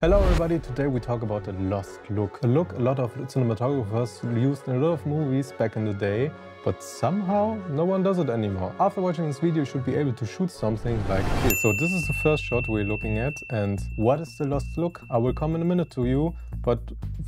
Hello everybody, today we talk about a lost look. A look a lot of cinematographers used in a lot of movies back in the day, but somehow no one does it anymore. After watching this video you should be able to shoot something like this. So this is the first shot we're looking at, and what is the lost look? I will come in a minute to you, but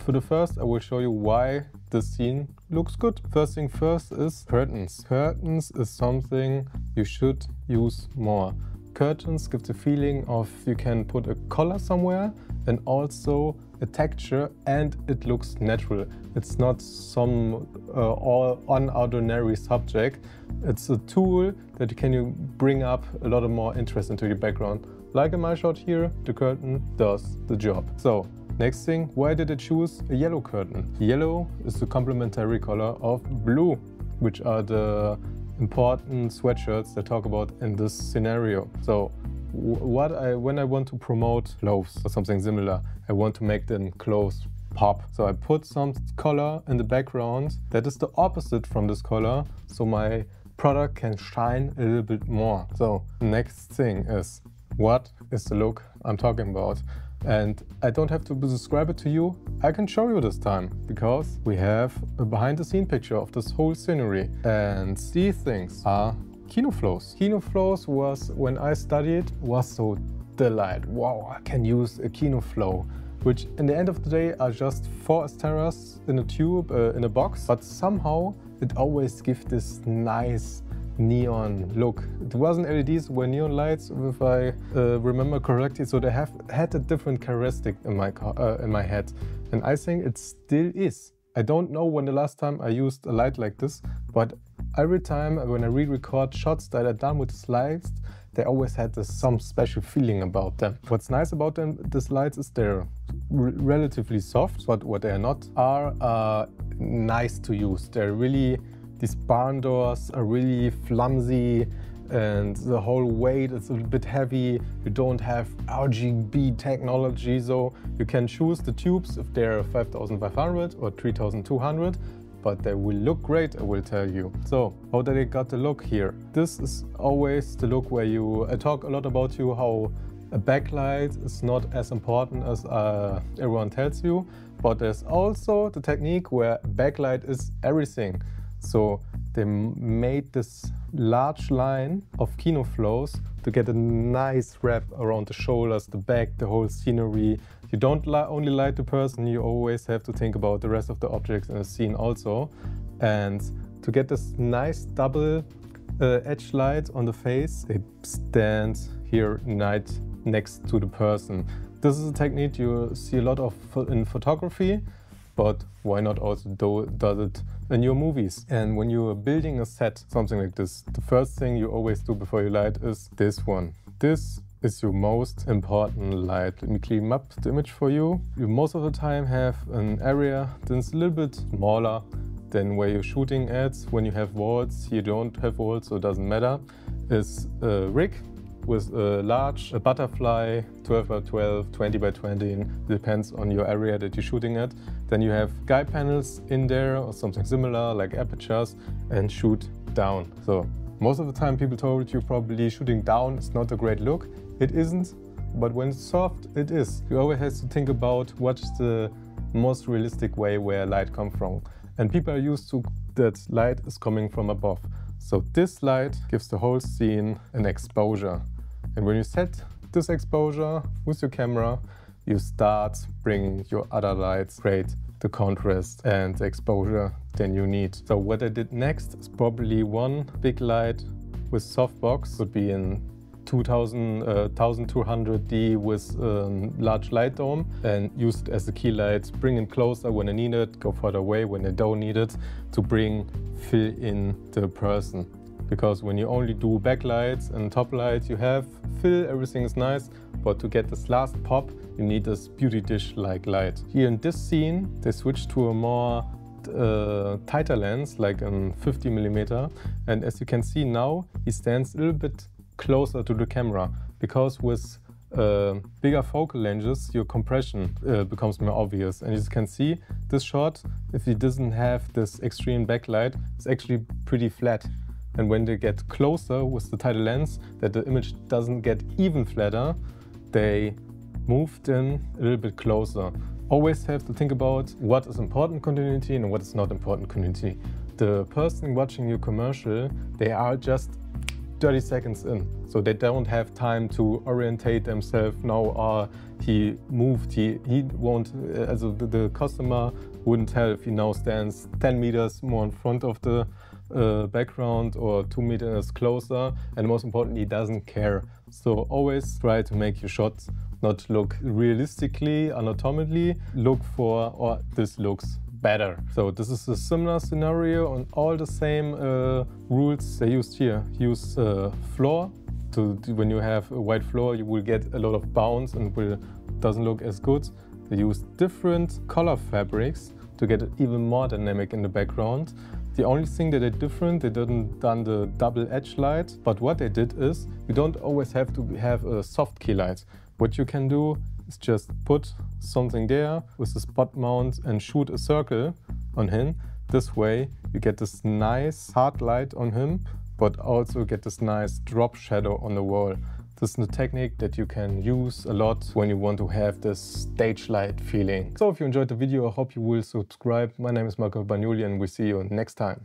for the first I will show you why this scene looks good. First thing first is curtains. Curtains is something you should use more. Curtains give the feeling of you can put a color somewhere and also a texture, and it looks natural. It's not some unordinary subject. It's a tool that can you bring up a lot of more interest into your background. Like in my shot here, the curtain does the job. So next thing, why did I choose a yellow curtain? Yellow is the complementary color of blue, which are the important sweatshirts that talk about in this scenario. So when I want to promote clothes or something similar, I want to make them clothes pop. So I put some color in the background that is the opposite from this color, so my product can shine a little bit more. So next thing is, what is the look I'm talking about? And I don't have to describe it to you, I can show you this time, because we have a behind the scene picture of this whole scenery. And these things are Kino Flos. Kino Flos was, when I studied, was so delight. Wow, I can use a Kino Flo, which in the end of the day are just 4 Asteras in a tube, in a box, but somehow it always gives this nice neon look. It wasn't LEDs, were neon lights, if I remember correctly, so they had a different characteristic in my head, and I think it still is. I don't know when the last time I used a light like this, but every time when I re-record shots that are done with these lights, they always had some special feeling about them. What's nice about them, these lights, is they're relatively soft, but what they are not are nice to use. They're really, these barn doors are really flimsy, and the whole weight is a little bit heavy. You don't have RGB technology, so you can choose the tubes if they're 5500 or 3200, but they will look great, I will tell you. So how did I got the look here? This is always the look where I talk a lot about how a backlight is not as important as everyone tells you, but there's also the technique where backlight is everything. So they made this large line of Kino Flos to get a nice wrap around the shoulders, the back, the whole scenery. You don't only light the person, you always have to think about the rest of the objects in the scene also. And to get this nice double edge light on the face, they stand here next to the person. This is a technique you see a lot of in photography, but why not also does it in your movies? And when you're building a set, something like this, the first thing you always do before you light is this one. This is your most important light. Let me clean up the image for you. You most of the time have an area that's a little bit smaller than where you're shooting at. When you have walls, you don't have walls, so it doesn't matter. It's a rig with a large butterfly, 12 by 12, 20 by 20, depends on your area that you're shooting at. Then you have SkyPanels in there or something similar like Aputures, and shoot down. So most of the time people told you probably shooting down is not a great look. It isn't, but when it's soft, it is. You always have to think about what's the most realistic way where light comes from. And people are used to that light is coming from above. So this light gives the whole scene an exposure. And when you set this exposure with your camera, you start bringing your other lights, create the contrast and the exposure then you need. So what I did next is probably one big light with softbox, could be in 1200D with large light dome, and use it as a key light, bring it closer when I need it, go further away when I don't need it, to fill in the person. Because when you only do backlights and top lights, you have fill, everything is nice, but to get this last pop, you need this beauty dish-like light. Here in this scene, they switched to a more tighter lens, like a 50mm, and as you can see now, he stands a little bit closer to the camera, because with bigger focal lenses, your compression becomes more obvious. And as you can see, this shot, if it doesn't have this extreme backlight, it's actually pretty flat. And when they get closer with the tighter lens, that the image doesn't get even flatter, they moved in a little bit closer. Always have to think about what is important continuity and what is not important continuity. The person watching your commercial, they are just 30 seconds in, so they don't have time to orientate themselves now. He moved, he won't, the customer wouldn't tell if he now stands 10 meters more in front of the background or 2 meters closer, and most importantly, he doesn't care. So always try to make your shots not look realistically, anatomically, look for, or this looks better. So this is a similar scenario on all the same rules they used here. Use floor. When you have a white floor, you will get a lot of bounce and doesn't look as good. They use different color fabrics to get it even more dynamic in the background. The only thing that they different, they didn't done the double edge light, but what they did is, you don't always have to have a soft key light. What you can do is just put something there with the spot mount and shoot a circle on him. This way you get this nice hard light on him, but also get this nice drop shadow on the wall. This is a technique that you can use a lot when you want to have this stage light feeling. So if you enjoyed the video, I hope you will subscribe. My name is Marco Bagnoli and we'll see you next time.